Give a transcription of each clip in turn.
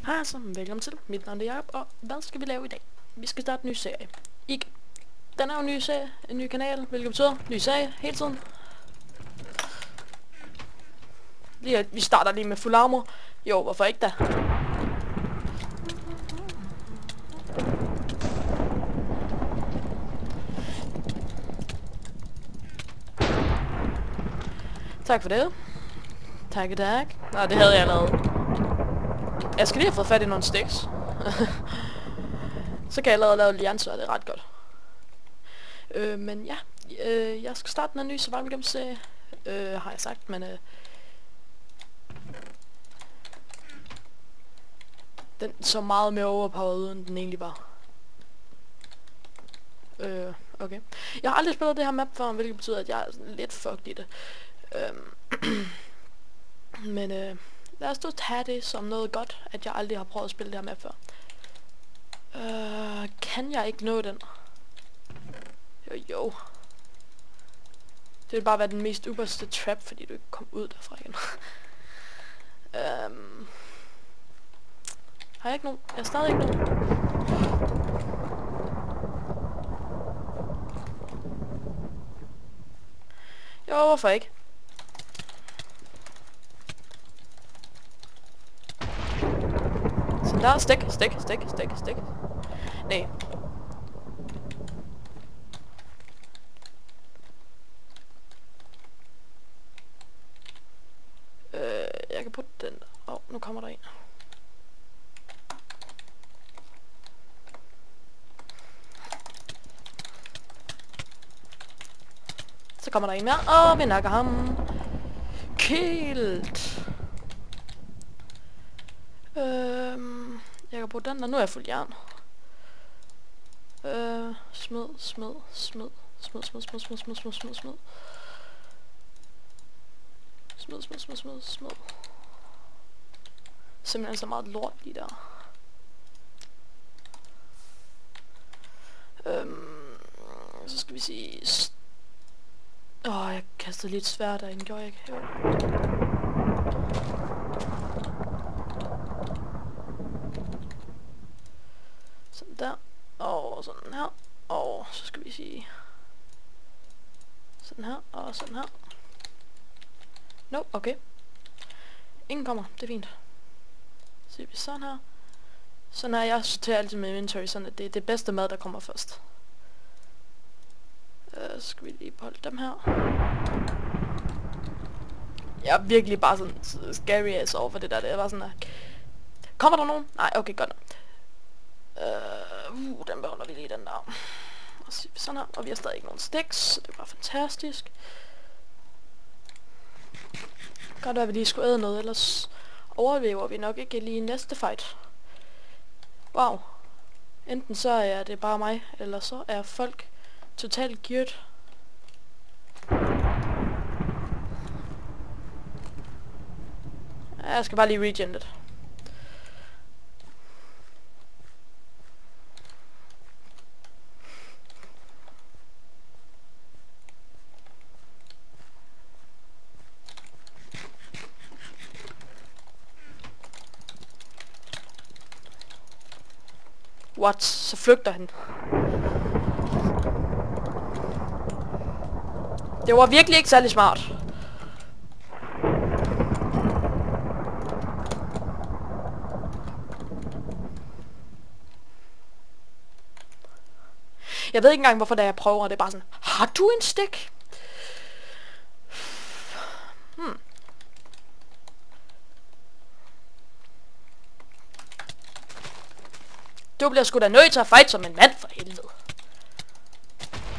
Hej så, velkommen til. Mit navn er Jacob, og hvad skal vi lave i dag? Vi skal starte en ny serie. Igen. Den er jo en ny serie, en ny kanal, hvilket betyder ny serie hele tiden. Vi starter lige med fuld armor. Jo, hvorfor ikke da? Tak for det. Tak. Nå, det havde jeg lavet. Jeg skal lige have fået fat i nogle sticks. Så kan jeg allerede lave jernsværd, det er ret godt. Men ja, jeg skal starte en ny survival games serie, har jeg sagt, men den så meget mere overpowered ud, end den egentlig var. Okay. Jeg har aldrig spillet det her map før, hvilket betyder, at jeg er lidt fucked i det. Men lad os tage det som noget godt, at jeg aldrig har prøvet at spille det her map før. Kan jeg ikke nå den? Jo. Det vil bare være den mest ypperste trap, fordi du ikke kom ud derfra igen. Har jeg ikke nogen? Jeg har stadig ikke nogen. Jo, hvorfor ikke? Så der er stik. Nej. Jeg kan putte den der. Nu kommer der en. Så kommer der en mere, og vi nakker ham. Killed. Jeg kan bruge den der. Nu er jeg fuld jern. Smid. Simpelthen så meget lort lige der. Så skal vi sige... jeg kastede lidt svært derinde, gjorde jeg ikke? Jo. Sådan der. Og sådan her. Og så skal vi sige... Sådan her, og sådan her. Nope, okay. Ingen kommer, det er fint. Så vi sådan her. Sådan her, jeg sorterer altid med inventory, sådan at det er det bedste mad, der kommer først. Så skal vi lige holde dem her. Jeg er virkelig bare sådan scary ass over for det der. Det er bare sådan der. Kommer der nogen? Nej, okay, godt. Den beholder vi lige, den der. Og så sådan her. Og vi har stadig ikke nogen sticks, så det er bare fantastisk. Godt at vi lige skulle æde noget, ellers overlever vi nok ikke lige i næste fight. Wow. Enten så er det bare mig, eller så er folk totalt geared. Jeg skal bare lige regen lidt. What? Så flygter han. Det var virkelig ikke særlig smart. Jeg ved ikke engang hvorfor, da jeg prøver, det er bare sådan, har du en stik? Du bliver sgu da nødt til at fight som en mand, for helvede.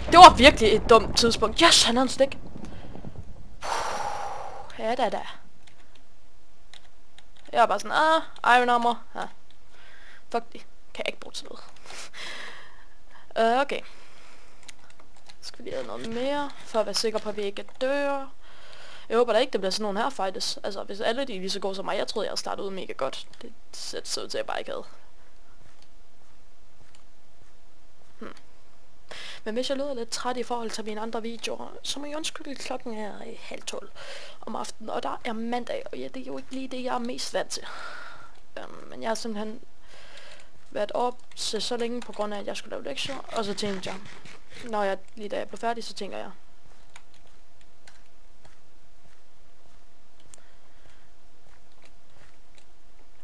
Det var virkelig et dumt tidspunkt. Yes, han havde en stik. Ja, da. Jeg er bare sådan, iron armor. Fuck det. Kan jeg ikke bruge til noget. Okay. Så skal vi lige have noget mere, for at være sikker på, at vi ikke dør. Jeg håber da ikke, det bliver sådan nogle her fights. Altså, hvis alle de er lige så gode som mig. Jeg troede, jeg startede ud mega godt. Det så ud til, at jeg bare ikke havde. Men hvis jeg lyder lidt træt i forhold til mine andre videoer, så må jeg undskylde, klokken er 11:30 om aftenen, og der er mandag, og ja, det er jo ikke lige det, jeg er mest vant til. Men men jeg har simpelthen været op så længe på grund af, at jeg skulle lave lektier, og så tænkte jeg, når jeg lige da jeg blev færdig, så tænker jeg,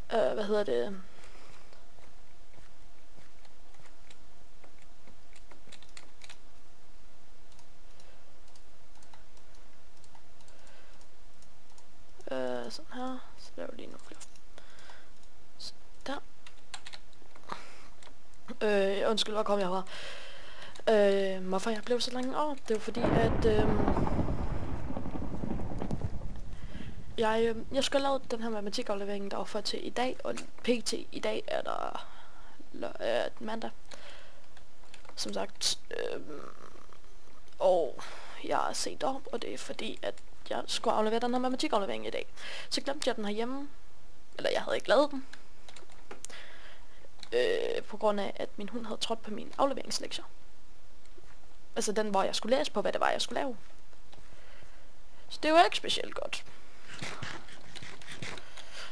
hvad hedder det? Sådan her. Så laver vi lige nogle flere. Sådan der. Undskyld, hvor kom jeg fra? Hvorfor jeg blev så langt over? Det var fordi, at jeg skulle have lavet den her matematikaflevering, der var for til i dag, og pt. I dag er der mandag. Som sagt. Og jeg er set op, og det er fordi, at jeg skulle aflevere den her matematikaflevering i dag. Så glemte jeg den herhjemme. Eller jeg havde ikke lavet den. På grund af, at min hund havde trådt på min afleveringslektier. Altså den, hvor jeg skulle læse på, hvad det var, jeg skulle lave. Så det var ikke specielt godt.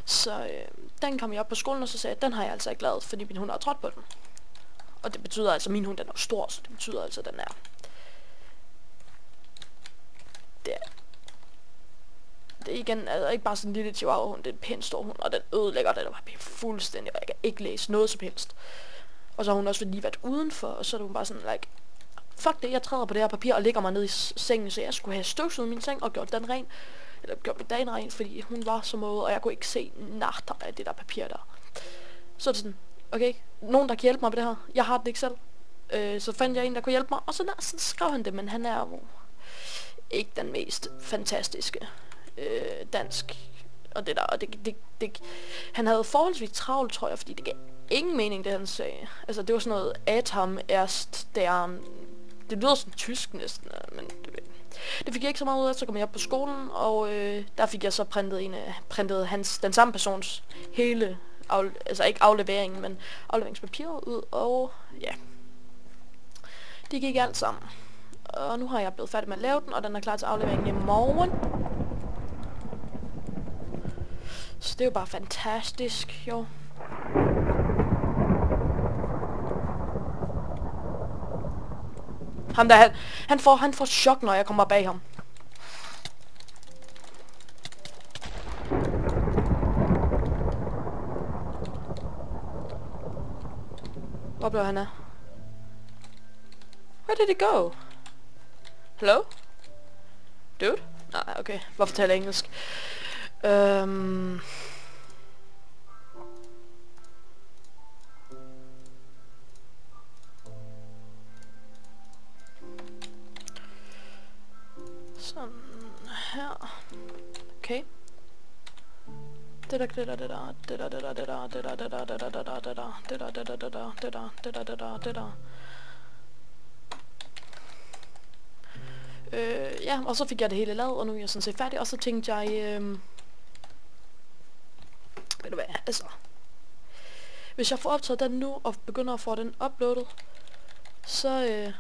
Så den kom jeg op på skolen, og så sagde jeg, at den har jeg altså ikke lavet, fordi min hund har trådt på den. Og det betyder altså, at min hund den er stor, så det betyder altså, at den er... Det er igen altså ikke bare sådan en lille chihuahua-hund, det er en pænt stor hund, og den ødelægger det, der var fuldstændig, og jeg kan ikke læse noget som helst. Og så har hun også lige været udenfor, og så er hun bare sådan, like, fuck det, jeg træder på det her papir og lægger mig ned i sengen, så jeg skulle have støvsuget min seng og gjort den ren, eller gjort mit dagen ren, fordi hun var så måde, og jeg kunne ikke se natter af det der papir der. Så er det sådan, okay, nogen der kan hjælpe mig med det her, jeg har det ikke selv. Så fandt jeg en, der kunne hjælpe mig, og så skrev han det, men han er jo ikke den mest fantastiske dansk og det der, og det han havde forholdsvis travlt, tror jeg, fordi det gav ingen mening, det han sagde. Altså det var sådan noget Atom erst der, det lyder sådan tysk næsten, men det fik jeg ikke så meget ud af. Så kom jeg op på skolen, og der fik jeg så printet den samme persons hele altså ikke afleveringen, men afleveringspapiret ud, og ja, det gik alt sammen. Og nu har jeg blevet færdig med at lave den, og den er klar til aflevering i morgen. Så det er jo bare fantastisk, jo. Ham der, han får chok, når jeg kommer bag ham. Hvor blev han af? Where did he go? Hello? Dude? Nej, okay. Hvorfor taler jeg engelsk? Sådan her. Okay. Ja, og så fik jeg det hele lavet, og nu er jeg sådan set færdig, og så tænkte jeg, ved du hvad, altså, hvis jeg får optaget den nu, og begynder at få den uploadet, så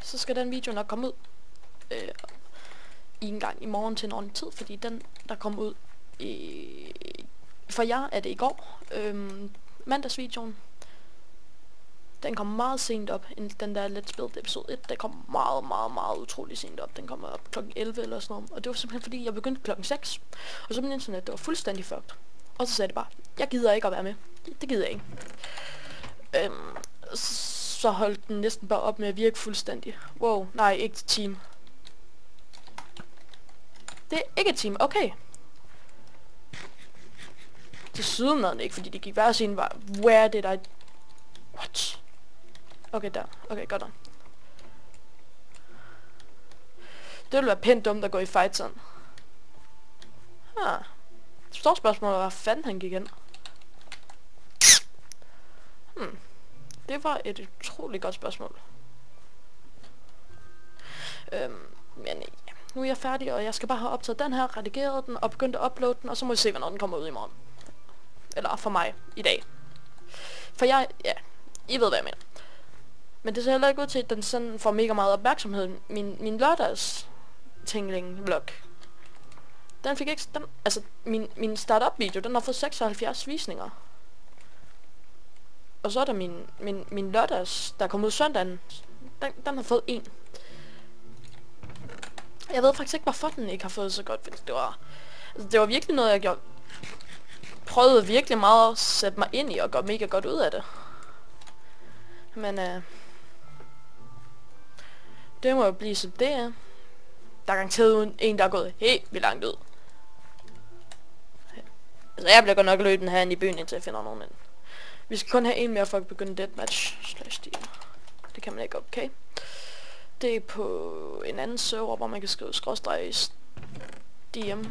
skal den video nok komme ud, en gang i morgen til en ordentlig tid, fordi den, der kom ud, for jer er det i går, mandagsvideoen, den kom meget sent op, den der Let's Build episode 1, den kom meget utrolig sent op. Den kom op klokken 11 eller sådan noget. Og det var simpelthen fordi, jeg begyndte klokken 6. Og så min internet, det var fuldstændig fucked. Og så sagde det bare, jeg gider ikke at være med. Det gider jeg ikke. Så holdt den næsten bare op med at virke fuldstændig. Wow, nej, ikke team. Det er ikke et team, okay. Til sydenlandet ikke, fordi det gik hver sin var, where did I... What? Okay, der. Okay, godt nok. Det ville være pænt dumt at gå i fight sådan. Stort spørgsmål, hvad fanden han gik hen. Det var et utroligt godt spørgsmål. Men ja, nu er jeg færdig, og jeg skal bare have optaget den her, redigeret den, og begyndt at uploade den, og så må vi se, hvornår den kommer ud i morgen. Eller for mig, i dag. For ja, I ved, hvad jeg mener. Men det ser heller ikke ud til, at den sådan får mega meget opmærksomhed. Min lørdags tingling vlog. Den fik ikke... Den, altså, min startup-video, den har fået 76 visninger. Og så er der min lørdags, der kom ud søndagen. Den har fået 1. Jeg ved faktisk ikke, hvorfor den ikke har fået så godt. Det var virkelig noget, jeg gjorde. Prøvede virkelig meget at sætte mig ind i og gøre mega godt ud af det. Men det må jo blive som det er. Der er garanteret en, der er gået helt vildt langt ud. Altså jeg bliver godt nok løbet herinde i byen, indtil jeg finder nogen ind. Vi skal kun have en mere for at begynde deathmatch /DM. Det kan man ikke, okay. Det er på en anden server, hvor man kan skrive skråstreg DM.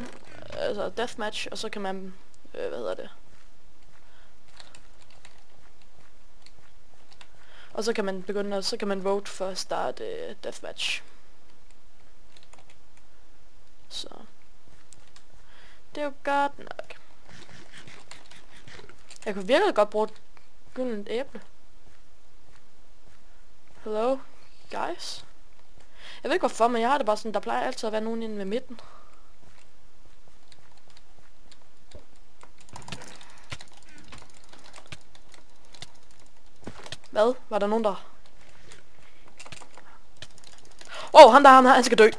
Altså deathmatch, og så kan man... hvad hedder det? Og så kan man begynde, så kan man vote for at starte deathmatch. Så det er jo godt nok. Jeg kunne virkelig godt bruge et gyldent æble. Hello, guys. Jeg ved ikke hvorfor, men jeg har det bare sådan, der plejer altid at være nogen inde ved midten. Hvad? Var der nogen der... ham der, han skal dø.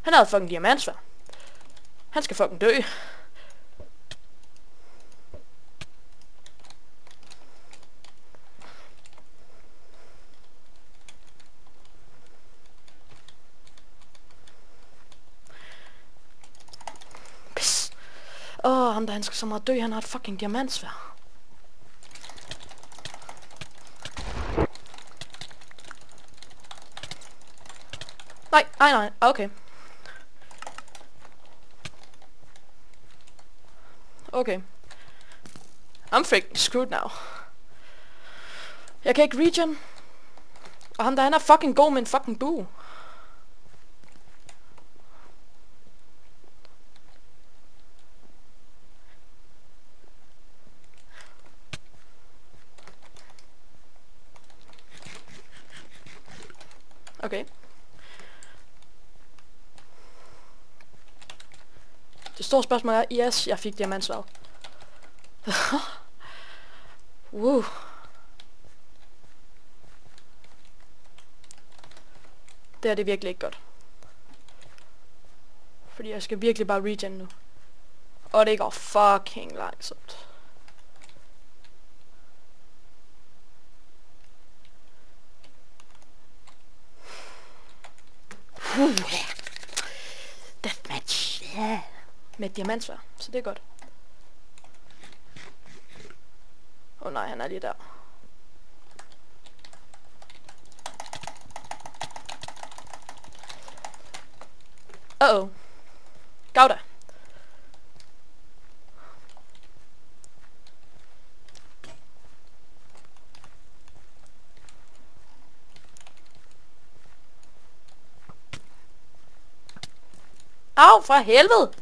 Han havde fucking diamantsværd. Han skal fucking dø. Pis. Ham der, han skal så meget dø. Han har et fucking diamantsværd. Nej, okay. Okay. I'm freaking screwed now. Jeg kan ikke regen. Og ham der, han er fucking god med en fucking bue. Okay. Det store spørgsmål er, yes, jeg fik diamantsværd. Det er det virkelig ikke godt. Fordi jeg skal virkelig bare regen nu. Og det går fucking langsomt. Deathmatch, yeah. Med diamantsværd, så det er godt. Nej, han er lige der. Gauda. Au, for helvede!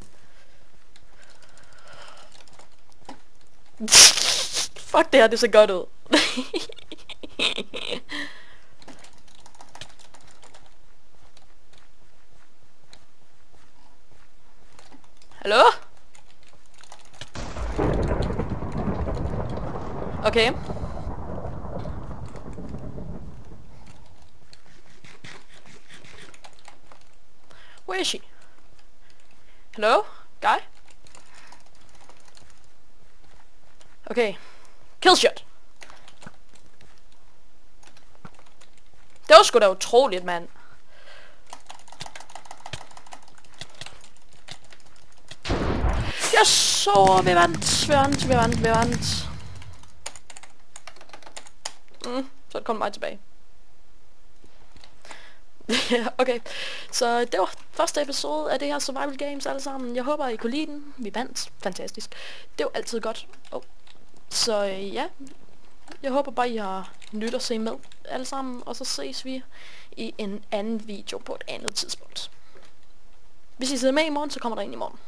Fuck, det her, det ser godt ud. Hallo? Okay. Where is she? Hello? Guy? Okay. Killshot. Det var sgu da utroligt, mand. Jeg så, vi vandt. Så kom mig tilbage. Okay, så det var første episode af det her Survival Games alle sammen. Jeg håber, I kunne lide den. Vi vandt. Fantastisk. Det var altid godt. Så ja, jeg håber bare, I har nyt at se med alle sammen. Og så ses vi i en anden video på et andet tidspunkt. Hvis I sidder med i morgen, så kommer der en i morgen.